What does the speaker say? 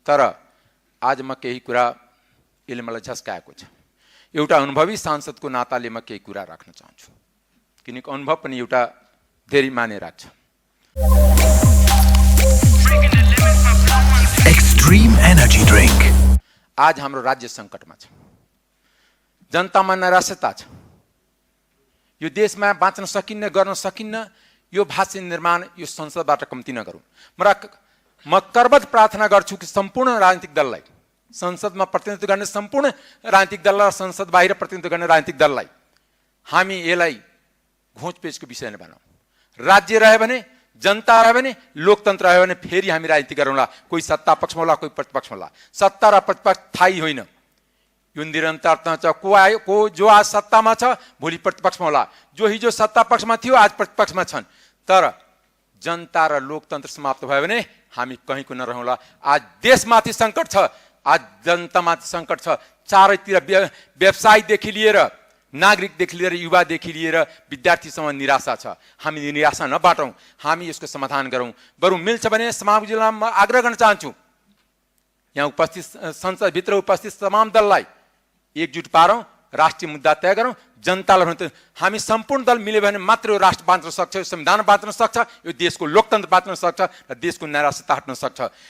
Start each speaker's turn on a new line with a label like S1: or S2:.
S1: तर आज म केही कुरा यसले मलाई झस्काएको छ। एउटा अनुभवी सांसदको नाताले म केही कुरा राख्न चाहन्छु, किनकि अनुभव पनि एउटा धेरै माने राख्छ।
S2: Extreme energy drink.
S1: आज हाम्रो राज्य सङ्कटमा छ, जनतामा निराशा छ। यो देशमा बाँच्न सकिन्न, गर्न सकिन्न। यो भाषा निर्माण यो संसदबाट कम्ती नगरौँ। म करबद्ध प्रार्थना गर्छु कि सम्पूर्ण राजनीतिक दललाई, संसदमा प्रतिनिधित्व गर्ने सम्पूर्ण राजनीतिक दल र संसद बाहिर प्रतिनिधित्व गर्ने राजनीतिक दललाई हामी यसलाई घोचपेचको विषय नबनाऊ। राज्य रह्यो भने, जनता रह्यो भने, लोकतन्त्र रह्यो भने फेरि हामी राजनीति गरौँला। कोही सत्ता पक्षमा होला, कोही प्रतिपक्षमा होला। सत्ता र प्रतिपक्ष थाहै होइन, यो निरन्तरता छ। को जो आज सत्तामा छ भोलि प्रतिपक्षमा होला, जो हिजो सत्ता पक्षमा थियो आज प्रतिपक्षमा छन्। तर जनता र लोकतन्त्र समाप्त भयो भने हामी कहीँको नरहौँला। आज देशमाथि सङ्कट छ, आज जनतामाथि सङ्कट छ। चारैतिर व्यवसायदेखि लिएर, नागरिकदेखि लिएर, युवादेखि लिएर विद्यार्थीसम्म निराशा छ। हामी निराशा नबाटौँ, हामी यसको समाधान गरौँ। मिल्छ भने समाज जिल्लामा आग्रह गर्न चाहन्छु, यहाँ उपस्थित संसदभित्र उपस्थित तमाम दललाई एकजुट पारौँ, राष्ट्रिय मुद्दा तय गरौँ। जनतालाई भने हामी सम्पूर्ण दल मिल्यो भने मात्र यो राष्ट्र बाँच्न सक्छ, यो संविधान बाँच्न सक्छ, यो देशको लोकतन्त्र बाँच्न सक्छ र देशको निराशा हट्न सक्छ।